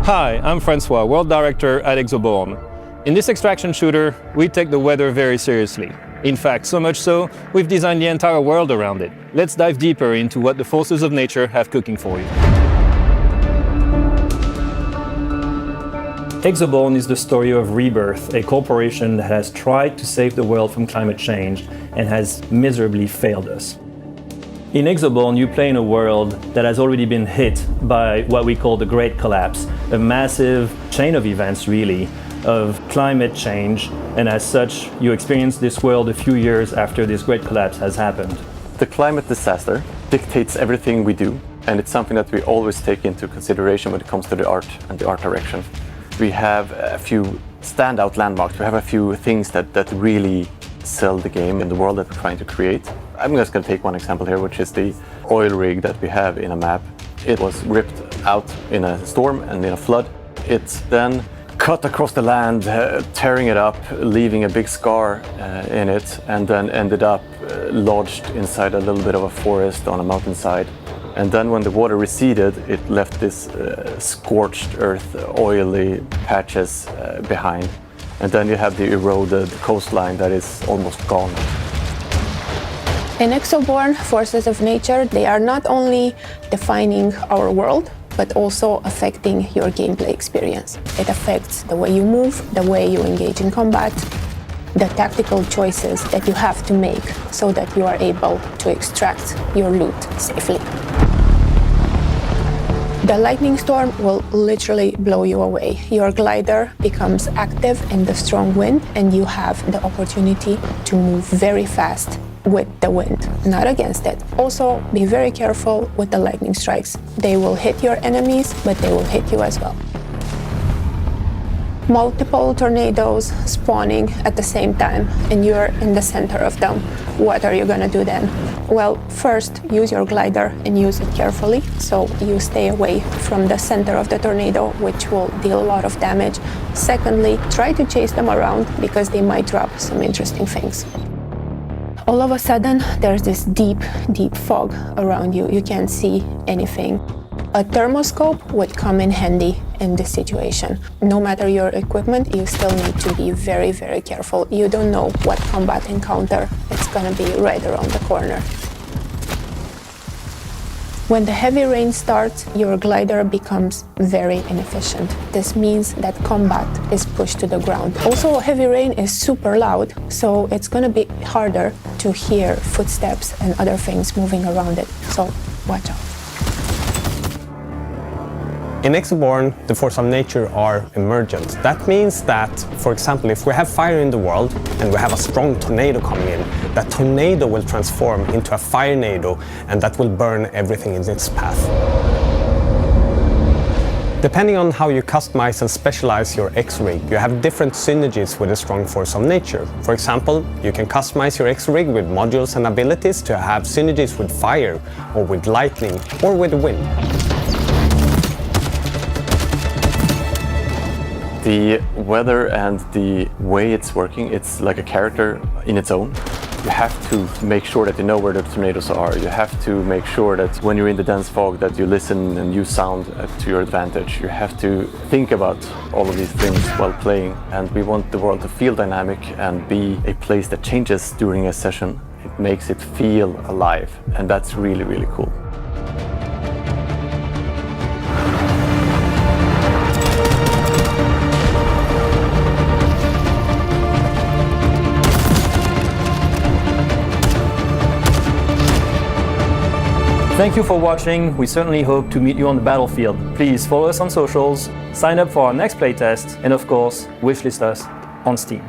Hi, I'm Francois, World Director at Exoborne. In this extraction shooter, we take the weather very seriously. In fact, so much so, we've designed the entire world around it. Let's dive deeper into what the forces of nature have cooking for you. Exoborne is the story of Rebirth, a corporation that has tried to save the world from climate change and has miserably failed us. In Exoborne, you play in a world that has already been hit by what we call the Great Collapse, a massive chain of events, really, of climate change, and as such, you experience this world a few years after this Great Collapse has happened. The climate disaster dictates everything we do, and it's something that we always take into consideration when it comes to the art and the art direction. We have a few standout landmarks, we have a few things that really sell the game in the world that we're trying to create. I'm just going to take one example here, which is the oil rig that we have in a map. It was ripped out in a storm and in a flood. It's then cut across the land, tearing it up, leaving a big scar in it, and then ended up lodged inside a little bit of a forest on a mountainside. And then when the water receded, it left this scorched earth, oily patches behind. And then you have the eroded coastline that is almost gone. In Exoborne, forces of nature, they are not only defining our world, but also affecting your gameplay experience. It affects the way you move, the way you engage in combat, the tactical choices that you have to make so that you are able to extract your loot safely. The lightning storm will literally blow you away. Your glider becomes active in the strong wind, and you have the opportunity to move very fast with the wind, not against it. Also, be very careful with the lightning strikes. They will hit your enemies, but they will hit you as well. Multiple tornadoes spawning at the same time, and you're in the center of them. What are you gonna do then? Well, first, use your glider and use it carefully, so you stay away from the center of the tornado, which will deal a lot of damage. Secondly, try to chase them around because they might drop some interesting things. All of a sudden, there's this deep, deep fog around you. You can't see anything. A thermoscope would come in handy in this situation. No matter your equipment, you still need to be very, very careful. You don't know what combat encounter it's gonna be right around the corner. When the heavy rain starts, your glider becomes very inefficient. This means that combat is pushed to the ground. Also, heavy rain is super loud, so it's gonna be harder to hear footsteps and other things moving around it, so watch out. In Exoborne, the forces of nature are emergent. That means that, for example, if we have fire in the world and we have a strong tornado coming in, that tornado will transform into a firenado, and that will burn everything in its path. Depending on how you customize and specialize your X-Rig, you have different synergies with a strong force of nature. For example, you can customize your X-Rig with modules and abilities to have synergies with fire, or with lightning, or with wind. The weather and the way it's working, it's like a character in its own. You have to make sure that you know where the tornadoes are. You have to make sure that when you're in the dense fog that you listen and use sound to your advantage. You have to think about all of these things while playing. And we want the world to feel dynamic and be a place that changes during a session. It makes it feel alive, and that's really, really cool. Thank you for watching. We certainly hope to meet you on the battlefield. Please follow us on socials, sign up for our next playtest, and of course, wishlist us on Steam.